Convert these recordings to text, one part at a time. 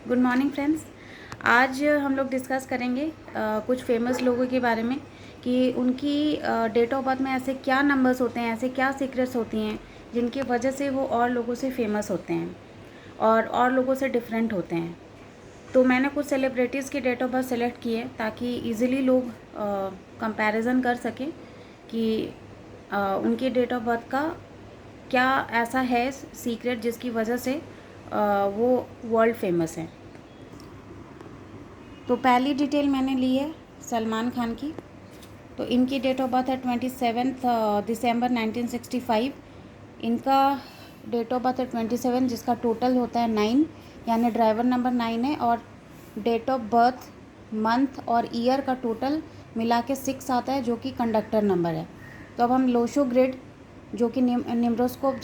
Good morning friends. आज हम लोग डिस्कस करेंगे कुछ फेमस लोगों के बारे में कि उनकी डेट ऑफ बर्थ में ऐसे क्या नंबर्स होते हैं, ऐसे क्या सीक्रेट्स होती हैं जिनकी वजह से वो और लोगों से फेमस होते हैं और लोगों से डिफरेंट होते हैं। तो मैंने कुछ सेलिब्रिटीज़ की डेट ऑफ बर्थ सेलेक्ट की है ताकि इजीली लोग कंपैरिजन कर सकें कि उनकी डेट ऑफ बर्थ का क्या ऐसा है सीक्रेट जिसकी वजह से वो वर्ल्ड फेमस हैं। तो पहली डिटेल मैंने ली है सलमान खान की। तो इनकी डेट ऑफ बर्थ है 27 दिसंबर 1965। इनका डेट ऑफ बर्थ है 27 जिसका टोटल होता है 9, यानी ड्राइवर नंबर 9 है। और डेट ऑफ बर्थ, मंथ और ईयर का टोटल मिला के 6 आता है जो कि कंडक्टर नंबर है। तो अब हम लोशो ग्रिड जो कि निम्रोस्कोप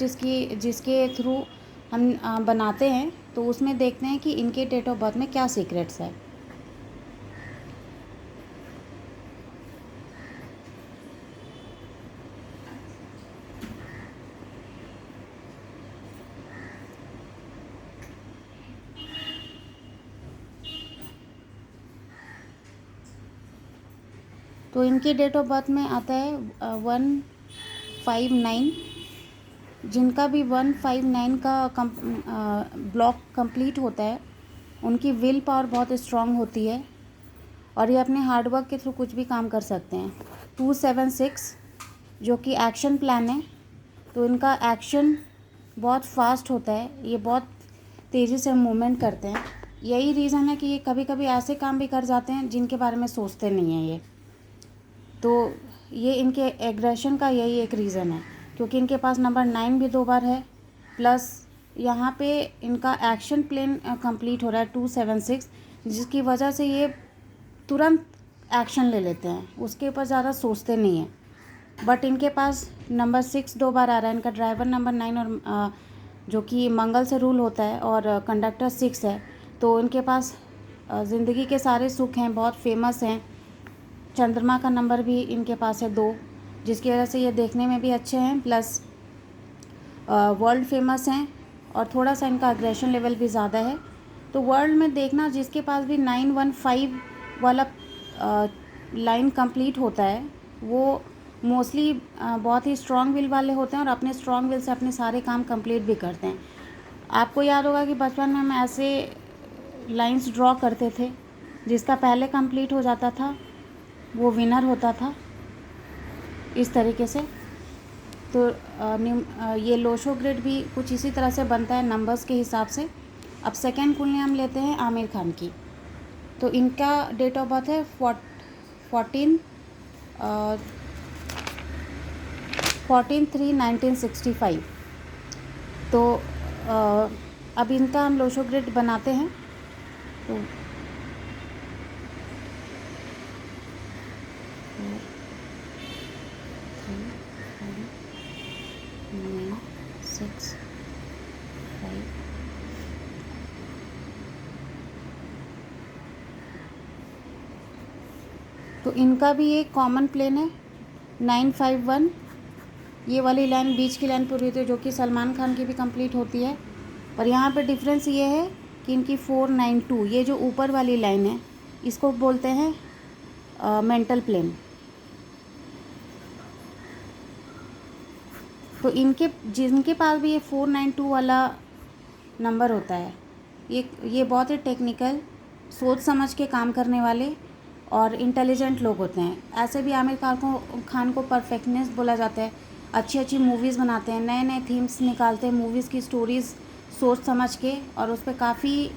जिसके थ्रू हम बनाते हैं, तो उसमें देखते हैं कि इनके डेट ऑफ बर्थ में क्या सीक्रेट्स है। तो इनकी डेट ऑफ बर्थ में आता है 159। जिनका भी 159 का ब्लॉक कंप्लीट होता है उनकी विल पावर बहुत स्ट्रांग होती है और ये अपने हार्डवर्क के थ्रू कुछ भी काम कर सकते हैं। 276 जो कि एक्शन प्लान है, तो इनका एक्शन बहुत फास्ट होता है, ये बहुत तेज़ी से मूवमेंट करते हैं। यही रीज़न है कि ये कभी कभी ऐसे काम भी कर जाते हैं जिनके बारे में सोचते नहीं हैं ये। तो ये इनके एग्रेशन का यही एक रीज़न है, क्योंकि इनके पास नंबर 9 भी 2 बार है, प्लस यहाँ पे इनका एक्शन प्लेन कंप्लीट हो रहा है 276, जिसकी वजह से ये तुरंत एक्शन ले लेते हैं, उसके ऊपर ज़्यादा सोचते नहीं हैं। बट इनके पास नंबर 6 2 बार आ रहा है। इनका ड्राइवर नंबर 9 और जो कि मंगल से रूल होता है और कंडक्टर 6 है। तो इनके पास ज़िंदगी के सारे सुख हैं, बहुत फेमस हैं। चंद्रमा का नंबर भी इनके पास है 2, जिसकी वजह से ये देखने में भी अच्छे हैं, प्लस वर्ल्ड फेमस हैं और थोड़ा सा इनका अग्रेशन लेवल भी ज़्यादा है। तो वर्ल्ड में देखना जिसके पास भी 915 वाला लाइन कंप्लीट होता है वो मोस्टली बहुत ही स्ट्रॉन्ग विल वाले होते हैं और अपने स्ट्रॉन्ग विल से अपने सारे काम कंप्लीट भी करते हैं। आपको याद होगा कि बचपन में हम ऐसे लाइंस ड्रॉ करते थे, जिसका पहले कंप्लीट हो जाता था वो विनर होता था, इस तरीके से। तो ये लोशो ग्रिड भी कुछ इसी तरह से बनता है नंबर्स के हिसाब से। अब सेकेंड कुंडली हम लेते हैं आमिर खान की। तो इनका डेट ऑफ बर्थ है 14/3/1965। तो अब इनका हम लोशो ग्रिड बनाते हैं। तो 6 5। तो इनका भी एक कॉमन प्लेन है 951। ये वाली लाइन बीच की लाइन पूरी होती है जो कि सलमान खान की भी कंप्लीट होती है। और यहाँ पे डिफरेंस ये है कि इनकी 492, ये जो ऊपर वाली लाइन है इसको बोलते हैं मेंटल प्लेन। तो जिनके पास भी ये 492 वाला नंबर होता है, ये बहुत ही टेक्निकल, सोच समझ के काम करने वाले और इंटेलिजेंट लोग होते हैं। ऐसे भी आमिर खान को परफेक्टनेस बोला जाता है। अच्छी अच्छी मूवीज़ बनाते हैं, नए नए थीम्स निकालते हैं मूवीज़ की स्टोरीज़ सोच समझ के, और उस पर काफ़ी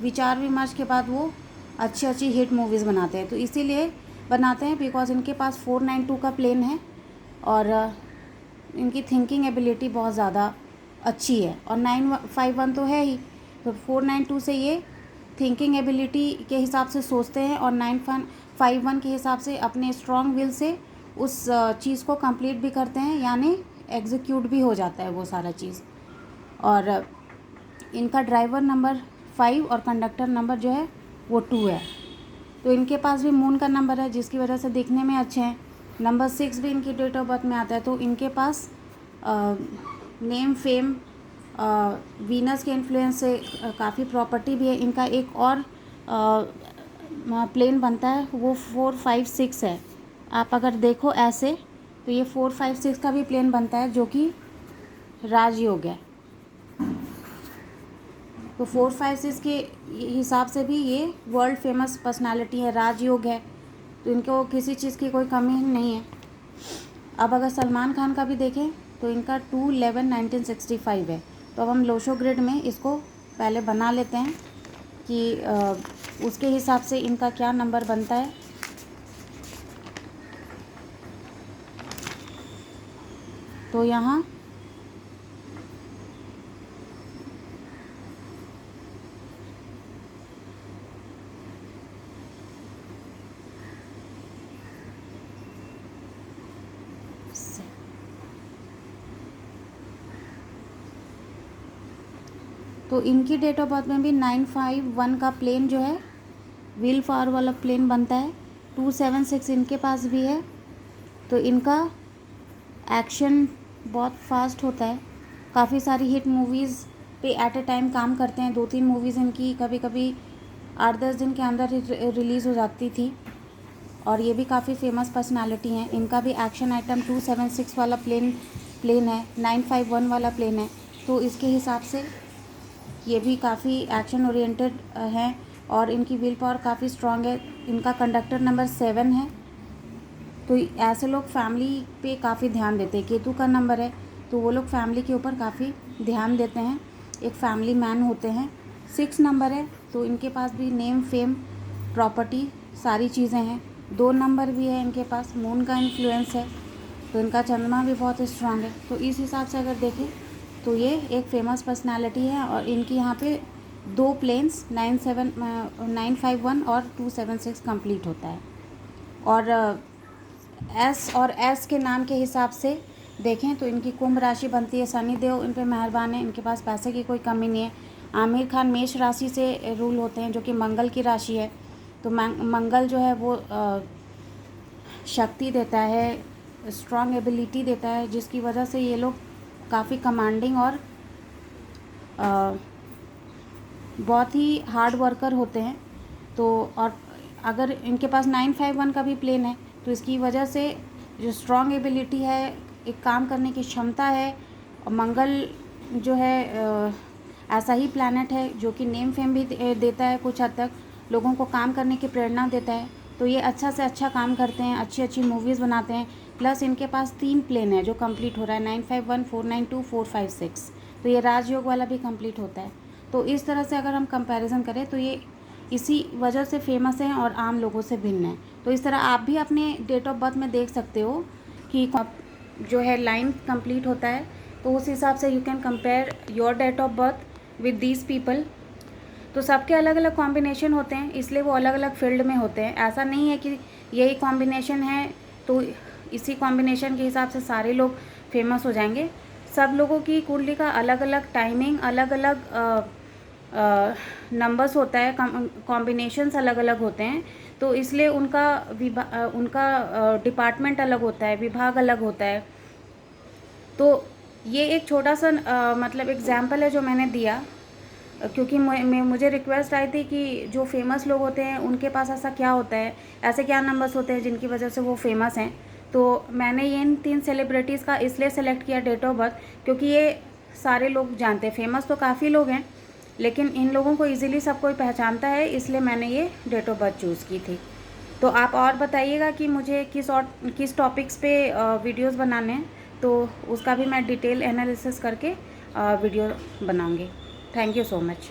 विचार विमर्श के बाद वो अच्छी अच्छी हिट मूवीज़ बनाते हैं। तो इसीलिए बनाते हैं बिकॉज इनके पास 492 का प्लेन है और इनकी थिंकिंग एबिलिटी बहुत ज़्यादा अच्छी है। और 951 तो है ही, तो 492 से ये थिंकिंग एबिलिटी के हिसाब से सोचते हैं और 951 के हिसाब से अपने स्ट्रॉन्ग विल से उस चीज़ को कंप्लीट भी करते हैं, यानी एग्जीक्यूट भी हो जाता है वो सारा चीज़। और इनका ड्राइवर नंबर 5 और कंडक्टर नंबर जो है वो 2 है। तो इनके पास भी मून का नंबर है जिसकी वजह से दिखने में अच्छे हैं। नंबर 6 भी इनकी डेट ऑफ बर्थ में आता है। तो इनके पास नेम फेम वीनस के इन्फ्लुएंस से काफ़ी प्रॉपर्टी भी है। इनका एक और प्लेन बनता है, वो 4, 5, 6 है। आप अगर देखो ऐसे तो ये 4, 5, 6 का भी प्लेन बनता है, जो कि राजयोग है। तो 4, 5, 6 के हिसाब से भी ये वर्ल्ड फेमस पर्सनालिटी है, राजयोग है, तो इनको किसी चीज़ की कोई कमी नहीं है। अब अगर सलमान खान का भी देखें तो इनका 2/11/1965 है। तो अब हम लोशो ग्रिड में इसको पहले बना लेते हैं कि उसके हिसाब से इनका क्या नंबर बनता है। तो यहाँ तो इनकी डेट ऑफ बर्थ में भी 951 का प्लेन जो है व्हील फावर वाला प्लेन बनता है। 276 इनके पास भी है। तो इनका एक्शन बहुत फास्ट होता है। काफ़ी सारी हिट मूवीज़ पे एट ए टाइम काम करते हैं। 2-3 मूवीज़ इनकी कभी कभी 8-10 दिन के अंदर रिलीज़ हो जाती थी, और ये भी काफ़ी फेमस पर्सनालिटी हैं। इनका भी एक्शन आइटम 276 वाला प्लेन है, 951 वाला प्लेन है। तो इसके हिसाब से ये भी काफ़ी एक्शन ओरिएंटेड हैं, और इनकी विल पावर काफ़ी स्ट्रांग है। इनका कंडक्टर नंबर 7 है। तो ऐसे लोग फैमिली पे काफ़ी ध्यान देते हैं। केतु का नंबर है तो वो लोग फैमिली के ऊपर काफ़ी ध्यान देते हैं, एक फैमिली मैन होते हैं। 6 नंबर है तो इनके पास भी नेम, फेम, प्रॉपर्टी सारी चीज़ें हैं। 2 नंबर भी है इनके पास, मून का इन्फ्लुएंस है, तो इनका चंद्रमा भी बहुत स्ट्रांग है। तो इस हिसाब से अगर देखें तो ये एक फेमस पर्सनालिटी है, और इनकी यहाँ पे 2 प्लेन्स 951 और 276 कंप्लीट होता है। और एस और एस के नाम के हिसाब से देखें तो इनकी कुंभ राशि बनती है। शनि देव इन पे मेहरबान है, इनके पास पैसे की कोई कमी नहीं है। आमिर खान मेष राशि से रूल होते हैं, जो कि मंगल की राशि है। तो मंगल जो है वो शक्ति देता है, स्ट्रॉन्ग एबिलिटी देता है, जिसकी वजह से ये लोग काफ़ी कमांडिंग और बहुत ही हार्ड वर्कर होते हैं। तो और अगर इनके पास 951 का भी प्लेन है तो इसकी वजह से जो स्ट्रॉन्ग एबिलिटी है, एक काम करने की क्षमता है। और मंगल जो है ऐसा ही प्लैनेट है जो कि नेम फेम भी देता है, कुछ हद तक लोगों को काम करने की प्रेरणा देता है। तो ये अच्छा से अच्छा काम करते हैं, अच्छी अच्छी मूवीज़ बनाते हैं। प्लस इनके पास 3 प्लेन है जो कंप्लीट हो रहा है, 951, 492, 456। तो ये राजयोग वाला भी कंप्लीट होता है। तो इस तरह से अगर हम कंपैरिजन करें तो ये इसी वजह से फेमस हैं और आम लोगों से भिन्न है। तो इस तरह आप भी अपने डेट ऑफ बर्थ में देख सकते हो कि जो है लाइन कंप्लीट होता है, तो उस हिसाब से you can compare your date of birth with these people. तो सबके अलग अलग कॉम्बिनेशन होते हैं, इसलिए वो अलग अलग फील्ड में होते हैं। ऐसा नहीं है कि यही कॉम्बिनेशन है तो इसी कॉम्बिनेशन के हिसाब से सारे लोग फेमस हो जाएंगे। सब लोगों की कुंडली का अलग अलग टाइमिंग, अलग अलग नंबर्स होता है, कॉम्बिनेशंस अलग अलग होते हैं। तो इसलिए उनका डिपार्टमेंट अलग होता है, विभाग अलग होता है। तो ये एक छोटा सा मतलब एग्जाम्पल है जो मैंने दिया, क्योंकि मुझे रिक्वेस्ट आई थी कि जो फेमस लोग होते हैं उनके पास ऐसा क्या होता है, ऐसे क्या नंबर्स होते हैं जिनकी वजह से वो फेमस हैं। तो मैंने ये इन 3 सेलिब्रिटीज़ का इसलिए सेलेक्ट किया डेट ऑफ बर्थ, क्योंकि ये सारे लोग जानते हैं। फेमस तो काफ़ी लोग हैं लेकिन इन लोगों को इजीली सब कोई पहचानता है, इसलिए मैंने ये डेट ऑफ बर्थ चूज़ की थी। तो आप और बताइएगा कि मुझे किस टॉपिक्स पे वीडियोस बनाने हैं, तो उसका भी मैं डिटेल एनालिसिस करके वीडियो बनाऊंगी। Thank you so much.